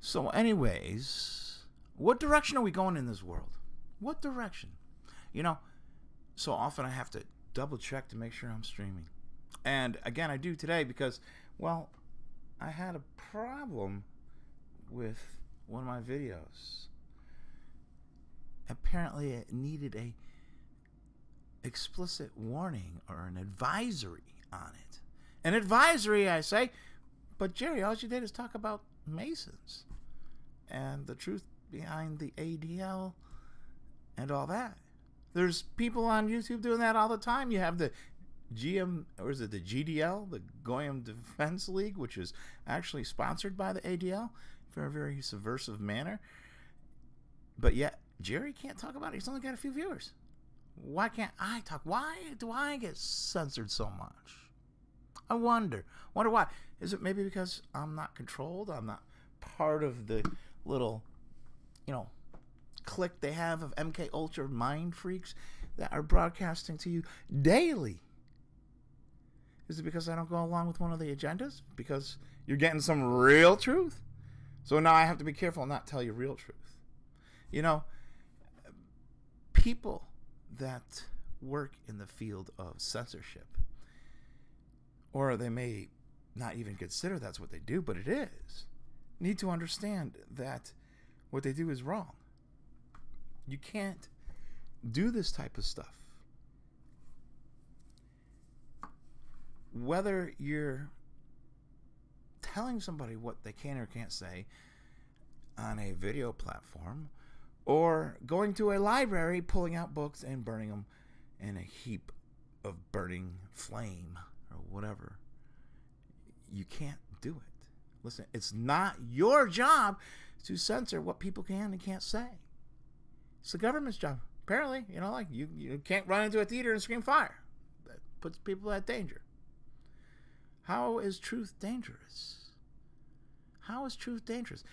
So anyways, what direction are we going in this world? What direction? You know, so often I have to double check to make sure I'm streaming. And again, I do today because, well, I had a problem with one of my videos. Apparently it needed a explicit warning or an advisory on it. An advisory, I say, but Jerry, all you did is talk about Masons and the truth behind the ADL and all that. There's people on YouTube doing that all the time. You have the or is it the GDL, the Goyim Defense League, which is actually sponsored by the ADL for a very subversive manner. But yet, Jerry can't talk about it. He's only got a few viewers. Why can't I talk? Why do I get censored so much? I wonder why. Is it maybe because I'm not controlled? I'm not part of the little, clique they have of MK Ultra mind freaks that are broadcasting to you daily? Is it because I don't go along with one of the agendas? Because you're getting some real truth? So now I have to be careful and not tell you real truth. People that work in the field of censorship, or they may not even consider that's what they do, but it is, need to understand that what they do is wrong. You can't do this type of stuff. Whether you're telling somebody what they can or can't say on a video platform, or going to a library, pulling out books and burning them in a heap of burning flame or whatever, you can't do it. Listen, it's not your job to censor what people can and can't say. It's the government's job. Apparently, you can't run into a theater and scream fire. That puts people at danger. How is truth dangerous? How is truth dangerous?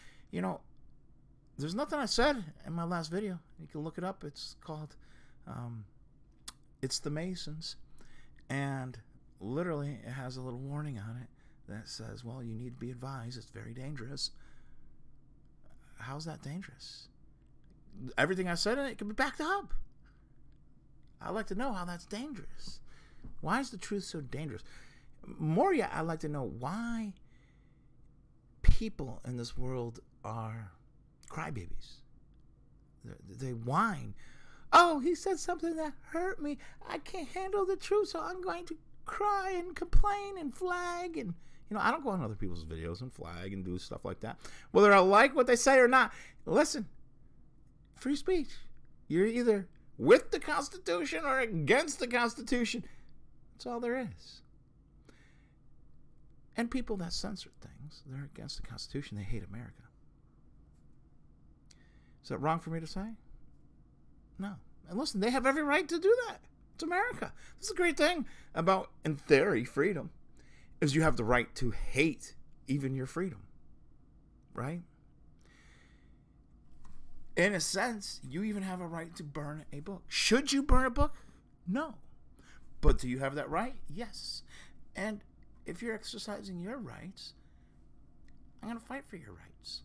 There's nothing I said in my last video. You can look it up. It's called It's the Masons. And literally it has a little warning on it that says, well, you need to be advised. It's very dangerous. How's that dangerous? Everything I said in it can be backed up. I'd like to know how that's dangerous. Why is the truth so dangerous? More yet, I'd like to know why people in this world are crybabies. They whine. Oh, he said something that hurt me. I can't handle the truth, so I'm going to cry and complain and flag. And, I don't go on other people's videos and flag and do stuff like that. Whether I like what they say or not. Listen, free speech. You're either with the Constitution or against the Constitution. That's all there is. And people that censor things, they're against the Constitution. They hate America. Is that wrong for me to say? No. And listen, they have every right to do that. It's America. This is a great thing about, in theory, freedom, is you have the right to hate even your freedom. Right? In a sense, you even have a right to burn a book. Should you burn a book? No. But do you have that right? Yes. And if you're exercising your rights, I'm going to fight for your rights.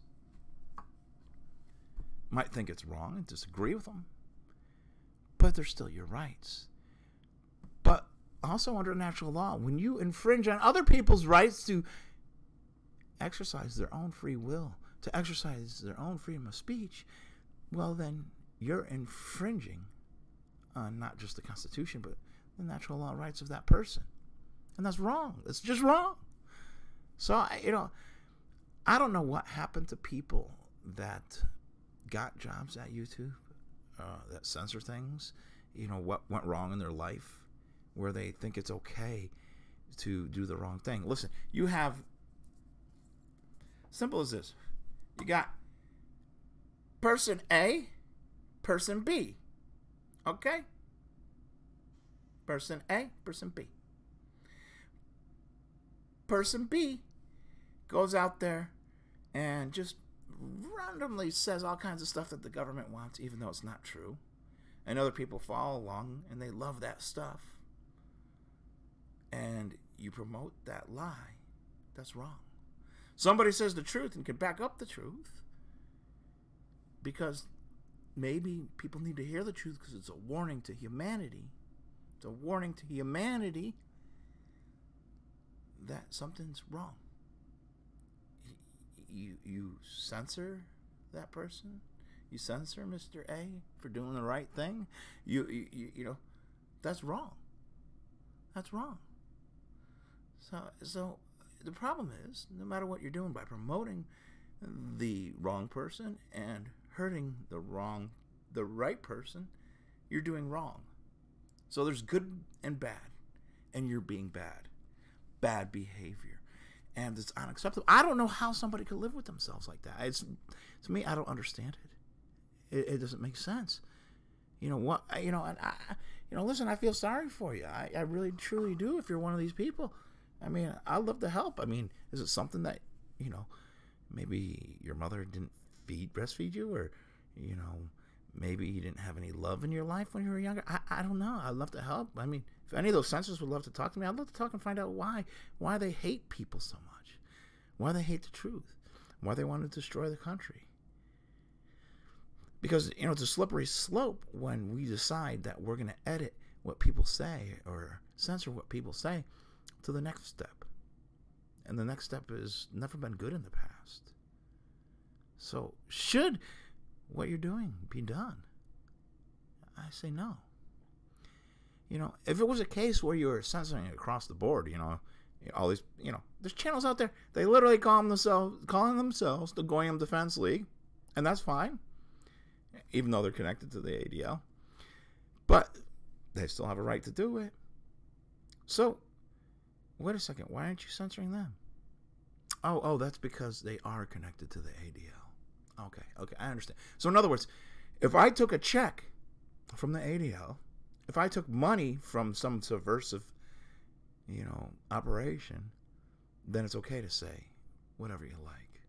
Might think it's wrong and disagree with them, but they're still your rights. But also under natural law, when you infringe on other people's rights to exercise their own free will, to exercise their own freedom of speech, well then you're infringing on not just the Constitution, but the natural law rights of that person. And that's wrong. It's just wrong. So, I don't know what happened to people that got jobs at YouTube, that censor things. What went wrong in their life where they think it's okay to do the wrong thing. Listen, you have, simple as this. You got person A, person B. Okay? Person A, person B. Person B goes out there and just randomly says all kinds of stuff that the government wants, even though it's not true. And other people follow along and they love that stuff. And you promote that lie. That's wrong. Somebody says the truth and can back up the truth, because maybe people need to hear the truth because it's a warning to humanity. It's a warning to humanity that something's wrong. You censor that person. You censor Mr. A for doing the right thing. You know, that's wrong. That's wrong. So the problem is, no matter what you're doing, by promoting the wrong person and hurting the right person, you're doing wrong. So there's good and bad, and you're being bad behavior, and it's unacceptable. I don't know how somebody could live with themselves like that. To me, I don't understand it. It doesn't make sense. You know what? Listen, I feel sorry for you. I really truly do. If you're one of these people, I mean, I'd love to help. I mean, is it something that, maybe your mother didn't breastfeed you, or, maybe you didn't have any love in your life when you were younger? I don't know. I'd love to help. I mean, if any of those censors would love to talk to me, I'd love to talk and find out why they hate people so much, why they hate the truth, why they want to destroy the country. Because, it's a slippery slope when we decide that we're going to edit what people say or censor what people say to the next step. And the next step has never been good in the past. So, should what you're doing be done? I say no. If it was a case where you were censoring it across the board, all these, there's channels out there, they literally calling themselves the Goyim Defense League, and that's fine, even though they're connected to the ADL. But they still have a right to do it. So, wait a second, why aren't you censoring them? Oh, that's because they are connected to the ADL. Okay, I understand. So in other words, if I took a check from the ADL, if I took money from some subversive, operation, then it's okay to say whatever you like,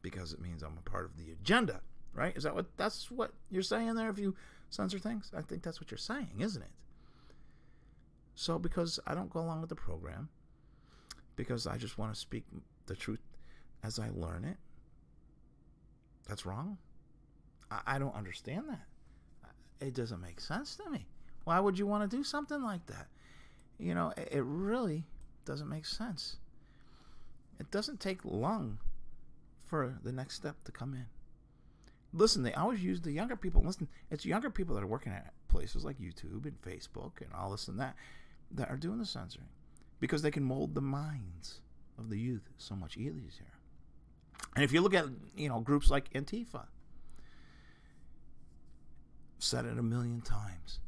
because it means I'm a part of the agenda, right? That's what you're saying there if you censor things? I think that's what you're saying, isn't it? So because I don't go along with the program, because I just want to speak the truth as I learn it, that's wrong? I don't understand that. It doesn't make sense to me. Why would you want to do something like that? It really doesn't make sense. It doesn't take long for the next step to come in. Listen, they always use the younger people. Listen, it's younger people that are working at places like YouTube and Facebook and all this and that are doing the censoring, because they can mold the minds of the youth so much easier. And if you look at, groups like Antifa, said it a million times,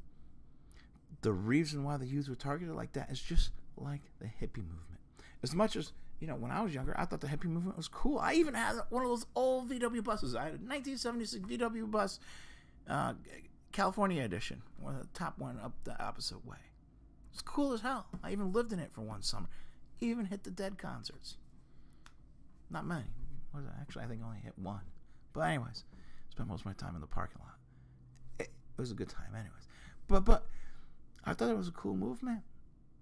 the reason why the youth were targeted like that is just like the hippie movement. As much as, when I was younger, I thought the hippie movement was cool. I even had one of those old VW buses. I had a 1976 VW bus, California edition, the top one up the opposite way. It's cool as hell. I even lived in it for one summer. Even hit the Dead concerts. Not many. Actually, I think I only hit one. But anyways, spent most of my time in the parking lot. It was a good time anyways. But I thought it was a cool movement.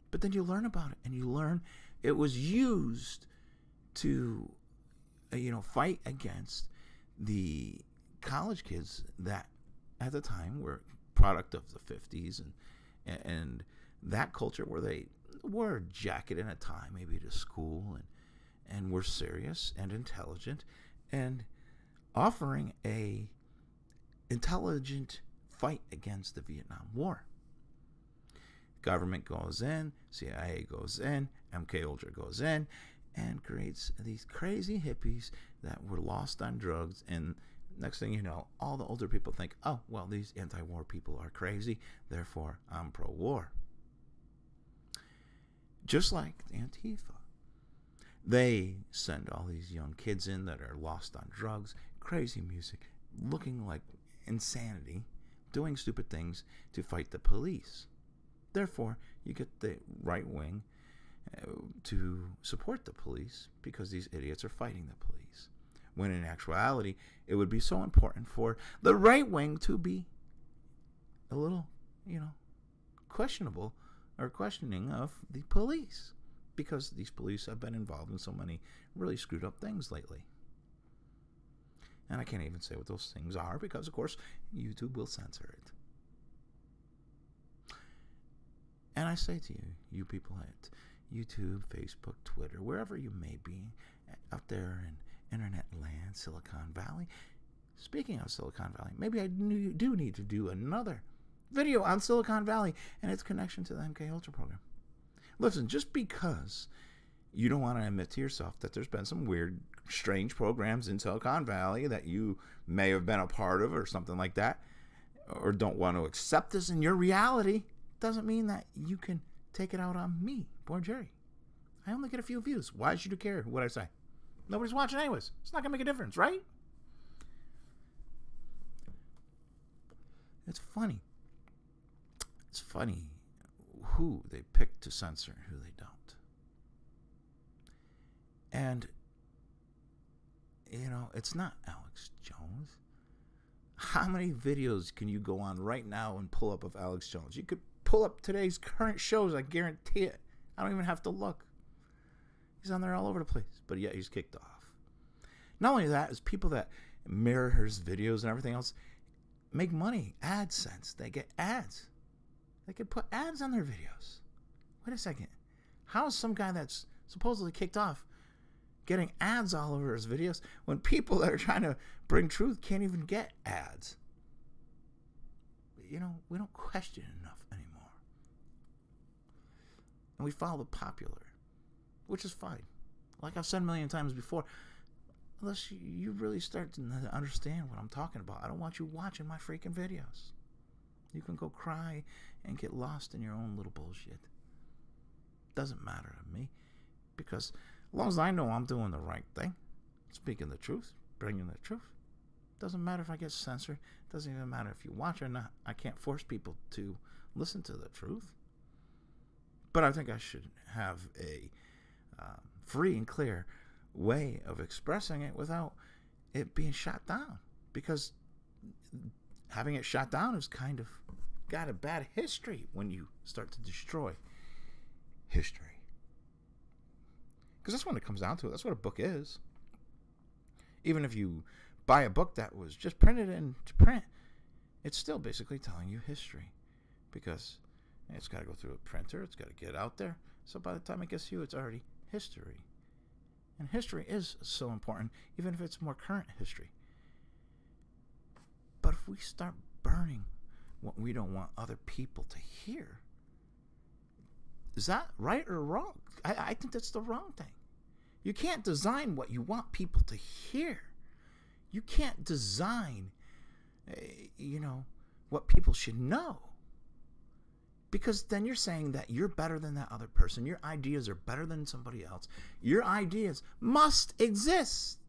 But then you learn about it, and you learn it was used to, fight against the college kids that at the time were product of the 50s and that culture where they wore a jacket and a tie maybe to school and were serious and intelligent and offering a intelligent fight against the Vietnam War. Government goes in, CIA goes in, MK Ultra goes in, and creates these crazy hippies that were lost on drugs. And next thing you know, all the older people think, oh, well, these anti-war people are crazy, therefore I'm pro-war. Just like Antifa. They send all these young kids in that are lost on drugs, crazy music, looking like insanity, doing stupid things to fight the police. Therefore, you get the right wing to support the police because these idiots are fighting the police. When in actuality, it would be so important for the right wing to be a little, questionable or questioning of the police, because these police have been involved in so many really screwed up things lately. And I can't even say what those things are because, of course, YouTube will censor it. And I say to you, you people at YouTube, Facebook, Twitter, wherever you may be out there in internet land, Silicon Valley. Speaking of Silicon Valley, maybe I do need to do another video on Silicon Valley and its connection to the MK Ultra program. Listen, just because you don't want to admit to yourself that there's been some weird, strange programs in Silicon Valley that you may have been a part of or something like that, or don't want to accept this in your reality, doesn't mean that you can take it out on me, poor Jerry. I only get a few views. Why should you care what I say? Nobody's watching anyways. It's not going to make a difference, right? It's funny. It's funny who they pick to censor and who they don't. And, you know, it's not Alex Jones. How many videos can you go on right now and pull up of Alex Jones? You could pull up today's current shows, I guarantee it. I don't even have to look. He's on there all over the place, but yet he's kicked off. Not only that, is people that mirror his videos and everything else make money, AdSense. They get ads. They could put ads on their videos. Wait a second. How is some guy that's supposedly kicked off getting ads all over his videos when people that are trying to bring truth can't even get ads? You know, we don't question enough anymore. And we follow the popular, which is fine. Like I've said a million times before, unless you really start to understand what I'm talking about, I don't want you watching my freaking videos. You can go cry and get lost in your own little bullshit. Doesn't matter to me, because as long as I know I'm doing the right thing, speaking the truth, bringing the truth, doesn't matter if I get censored. Doesn't even matter if you watch or not. I can't force people to listen to the truth. But I think I should have a free and clear way of expressing it without it being shot down, because having it shot down is kind of got a bad history when you start to destroy history. Because that's what it comes down to. That's what a book is. Even if you buy a book that was just printed into print, it's still basically telling you history, because it's got to go through a printer, it's got to get out there. So by the time it gets to you, it's already history. And history is so important, even if it's more current history. But if we start burning what we don't want other people to hear, is that right or wrong? I think that's the wrong thing. You can't design what you want people to hear. You can't design, what people should know. Because then you're saying that you're better than that other person. Your ideas are better than somebody else. Your ideas must exist,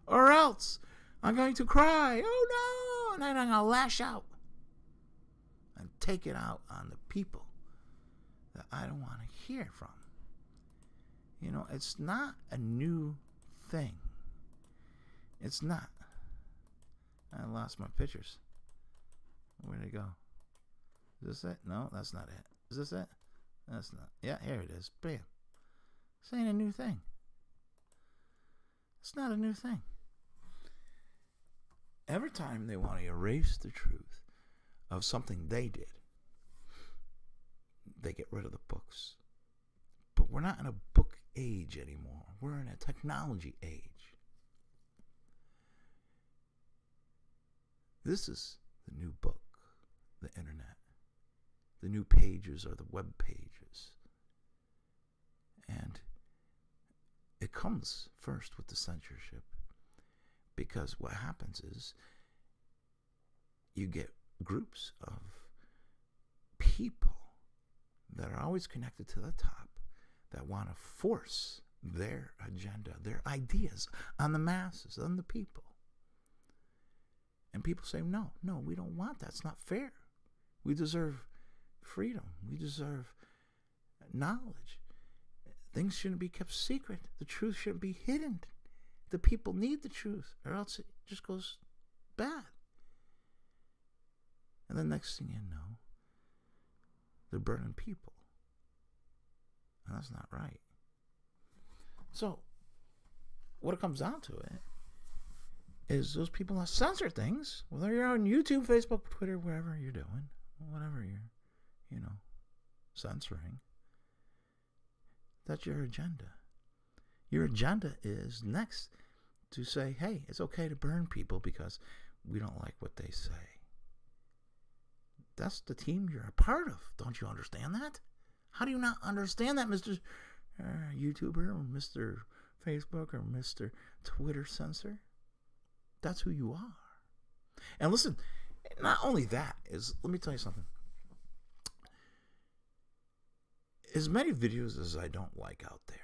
or else I'm going to cry. Oh no! And then I'm going to lash out and take it out on the people that I don't want to hear from. You know, it's not a new thing. It's not. I lost my pictures. Where'd they go? Is this it? No, that's not it. Is this it? That's not. Yeah, here it is. Bam. This ain't a new thing. It's not a new thing. Every time they want to erase the truth of something they did, they get rid of the books. But we're not in a book age anymore. We're in a technology age. This is the new book, the internet. The new pages are the web pages. And it comes first with the censorship, because what happens is you get groups of people that are always connected to the top that want to force their agenda, their ideas on the masses, on the people. And people say, no, we don't want that. It's not fair. We deserve freedom. We deserve knowledge. Things shouldn't be kept secret. The truth shouldn't be hidden. The people need the truth, or else it just goes bad. And the next thing you know, they're burning people. And that's not right. So what it comes down to it is those people that censor things, whether you're on YouTube, Facebook, Twitter, wherever you're doing, whatever you're, censoring, that's your agenda. Your agenda is next to say, hey, it's okay to burn people because we don't like what they say. That's the team you're a part of. Don't you understand that? How do you not understand that, Mr. YouTuber or Mr. Facebook or Mr. Twitter censor? That's who you are. And listen, not only that is, let me tell you something. As many videos as I don't like out there,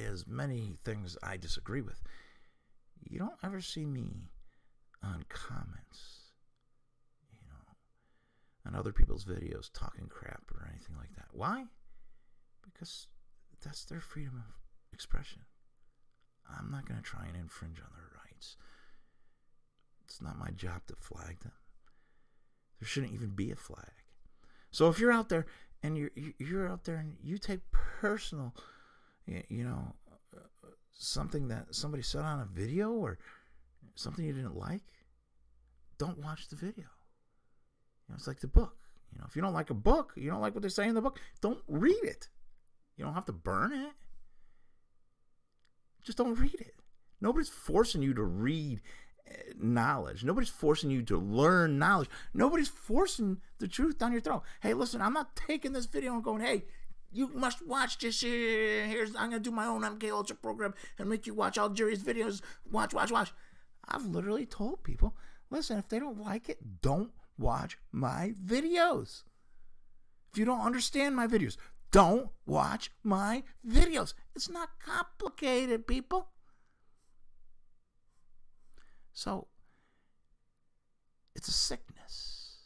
as many things I disagree with, you don't ever see me on comments, on other people's videos talking crap or anything like that. Why? Because that's their freedom of expression. I'm not going to try and infringe on their rights. It's not my job to flag them. There shouldn't even be a flag. So if you're out there and you're out there and you take personal, something that somebody said on a video or something you didn't like, don't watch the video. It's like the book. If you don't like a book, you don't like what they say in the book, don't read it. You don't have to burn it. Just don't read it. Nobody's forcing you to read knowledge. Nobody's forcing you to learn knowledge. Nobody's forcing the truth down your throat. Hey, listen, I'm not taking this video and going, hey, you must watch this. I'm going to do my own MK Ultra program and make you watch all Jerry's videos. Watch. I've literally told people, listen, if they don't like it, don't watch my videos. If you don't understand my videos, don't watch my videos. It's not complicated, people. So, it's a sickness.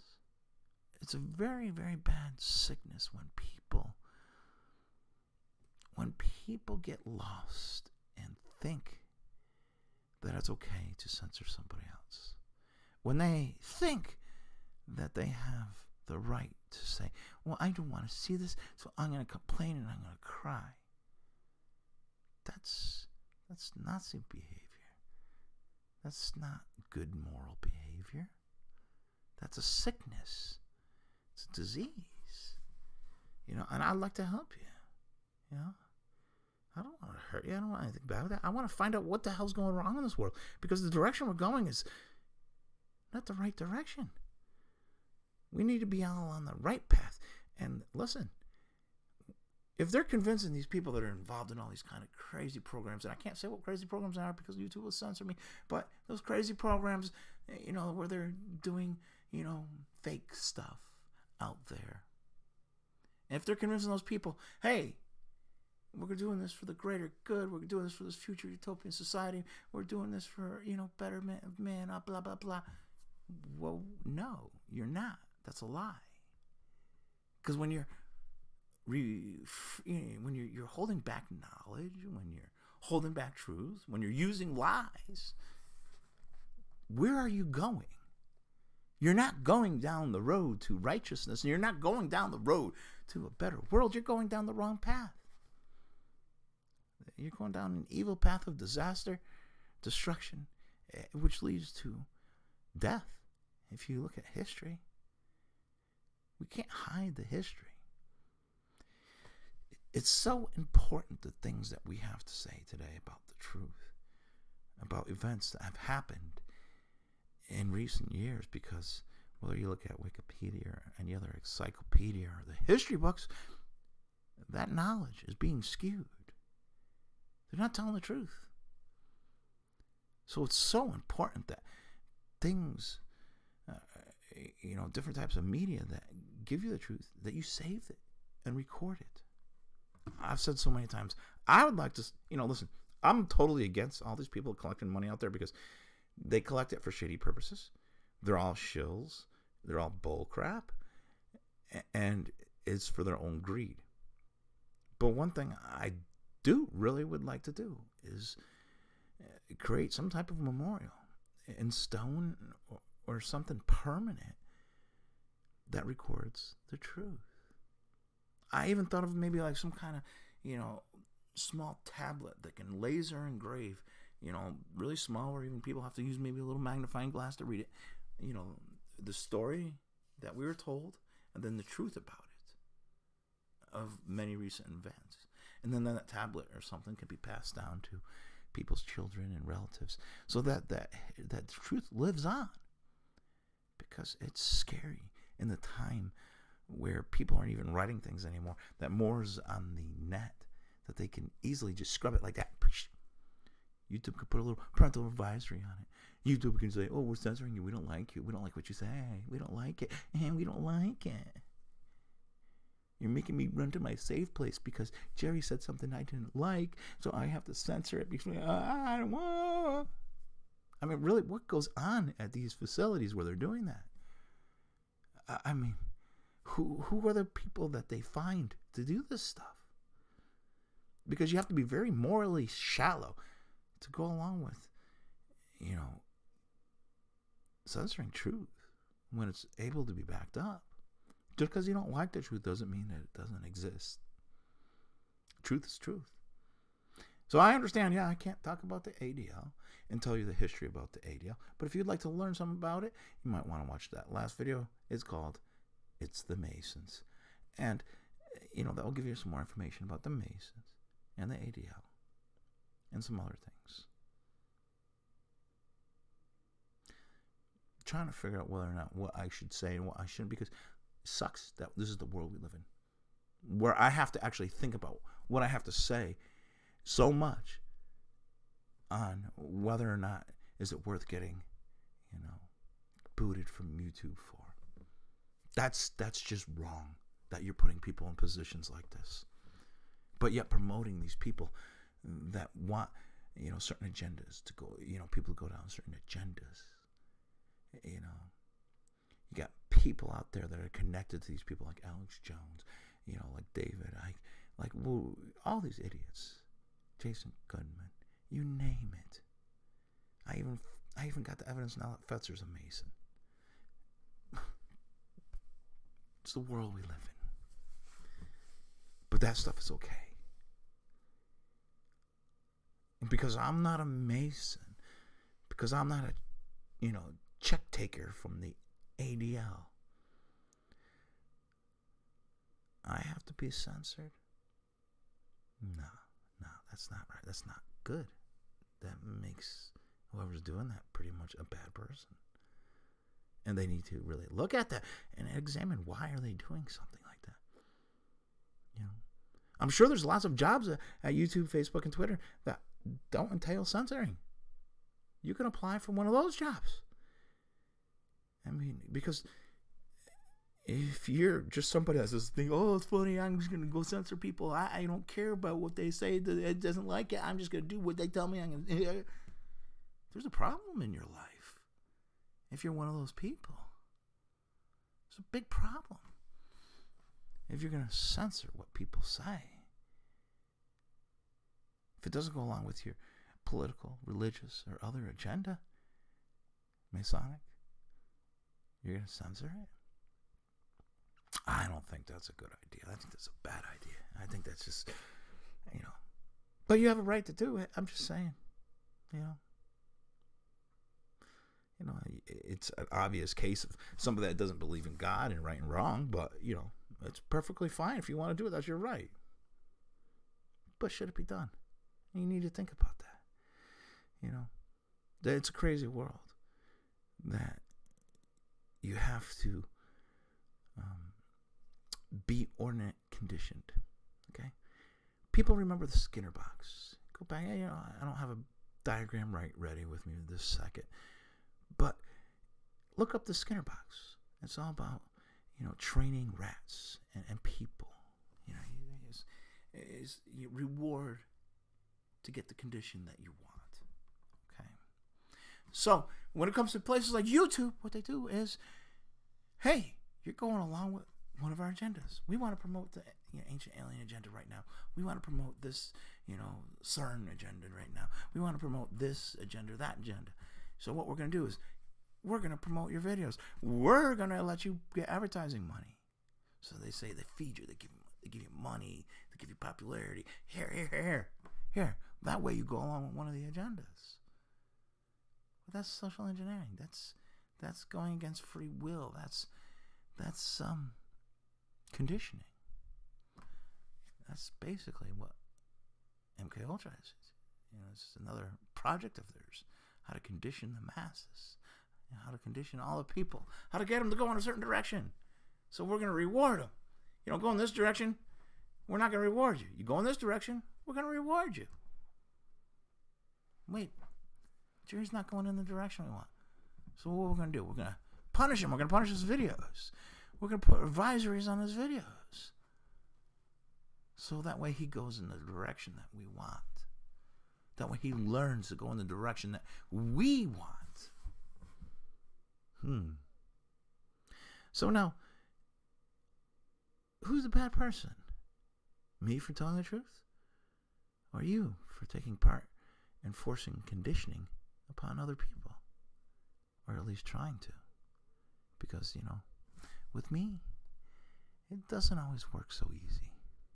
It's a very, very bad sickness when people get lost and think that it's okay to censor somebody else. When they think that they have the right to say, well, I don't want to see this, so I'm going to complain and I'm going to cry. That's Nazi behavior. That's not good moral behavior. That's a sickness. It's a disease. And I'd like to help you. I don't want to hurt you. I don't want anything bad with that. I want to find out what the hell's going wrong in this world, because the direction we're going is not the right direction. We need to be all on the right path. And listen, if they're convincing these people that are involved in all these kind of crazy programs, and I can't say what crazy programs are because YouTube will censor me, but those crazy programs, where they're doing, fake stuff out there. And if they're convincing those people, hey, we're doing this for the greater good, we're doing this for this future utopian society, we're doing this for, betterment of man, blah, blah, blah. Well, no, you're not. That's a lie. Because when you're holding back knowledge, when you're holding back truth, when you're using lies, where are you going? You're not going down the road to righteousness, and you're not going down the road to a better world. You're going down the wrong path. You're going down an evil path of disaster, destruction, which leads to death. If you look at history, we can't hide the history. It's so important, the things that we have to say today about the truth, about events that have happened in recent years, because whether you look at Wikipedia or any other encyclopedia or the history books, that knowledge is being skewed. They're not telling the truth. So it's so important that things, different types of media that give you the truth, that you save it and record it. I've said so many times, I would like to, listen, I'm totally against all these people collecting money out there, because they collect it for shady purposes. They're all shills. They're all bull crap. And it's for their own greed. But one thing I really would like to do is create some type of memorial in stone or something permanent that records the truth. I even thought of maybe like some kind of, small tablet that can laser engrave, really small, where even people have to use maybe a little magnifying glass to read it, the story that we were told, and then the truth about it, of many recent events. And then that tablet or something can be passed down to people's children and relatives, so that the truth lives on. Because it's scary in the time where people aren't even writing things anymore, that more's on the net, that they can easily just scrub it like that. YouTube could put a little parental advisory on it. YouTube can say, oh, we're censoring you. We don't like you. We don't like what you say. We don't like it. And we don't like it. You're making me run to my safe place because Jerry said something I didn't like, so I have to censor it because I don't want. I mean, really, what goes on at these facilities where they're doing that? I mean, who are the people that they find to do this stuff? Because you have to be very morally shallow to go along with, censoring truth when it's able to be backed up. Just because you don't like the truth doesn't mean that it doesn't exist. Truth is truth. So I understand, I can't talk about the ADL and tell you the history about the ADL. But if you'd like to learn something about it, you might want to watch that last video. It's called It's the Masons. And, that will give you some more information about the Masons and the ADL and some other things. Trying to figure out whether or not what I should say and what I shouldn't, because it sucks that this is the world we live in, where I have to actually think about what I have to say so much on whether or not is it worth getting, booted from YouTube for. That's just wrong, that you're putting people in positions like this, but yet promoting these people that want, certain agendas to go, people go down certain agendas. You got people out there that are connected to these people like Alex Jones, like David, all these idiots, Jason Goodman, you name it. I even got the evidence now that Fetzer's a Mason. It's the world we live in. But that stuff is okay. And because I'm not a Mason, because I'm not a, check taker from the ADL, I have to be censored? No, that's not right. That's not good. That makes whoever's doing that pretty much a bad person. And they need to really look at that and examine, why are they doing something like that? I'm sure there's lots of jobs at YouTube, Facebook, and Twitter that don't entail censoring. You can apply for one of those jobs. I mean, because if you're just somebody that's just thinking, oh, it's funny, I'm just going to go censor people. I don't care about what they say. It doesn't like it. I'm just going to do what they tell me. There's a problem in your life. If you're one of those people, it's a big problem. If you're going to censor what people say, if it doesn't go along with your political, religious, or other agenda, Masonic, you're going to censor it? I don't think that's a good idea. I think that's a bad idea. I think that's just, But you have a right to do it. I'm just saying, it's an obvious case of somebody that doesn't believe in God and right and wrong, but, it's perfectly fine. If you want to do it, that's your right. But should it be done? You need to think about that. That it's a crazy world, that you have to be ordinate conditioned. Okay? People remember the Skinner box. Go back. I don't have a diagram ready with me this second, but look up the Skinner box. It's all about training rats and people. Is reward to get the condition that you want. Okay. So when it comes to places like YouTube, what they do is, hey, you're going along with one of our agendas. We want to promote the ancient alien agenda right now. We want to promote this, CERN agenda right now. We want to promote this agenda, that agenda. So what we're going to do is we're going to promote your videos. We're going to let you get advertising money. So they say they feed you, they give you money, to give you popularity. Here. That way you go along with one of the agendas. But that's social engineering. That's going against free will. That's conditioning. That's basically what MK Ultra is. It's another project of theirs. How to condition the masses. How to condition all the people. How to get them to go in a certain direction. So we're going to reward them. You don't go in this direction, we're not going to reward you. You go in this direction, we're going to reward you. Wait, Jerry's not going in the direction we want. So what we're going to do, we're going to punish him. We're going to punish his videos. We're going to put advisories on his videos. So that way he goes in the direction that we want. That way he learns to go in the direction that we want. So now, who's the bad person? Me for telling the truth? Or you for taking part in forcing conditioning upon other people? Or at least trying to? Because, with me, it doesn't always work so easy.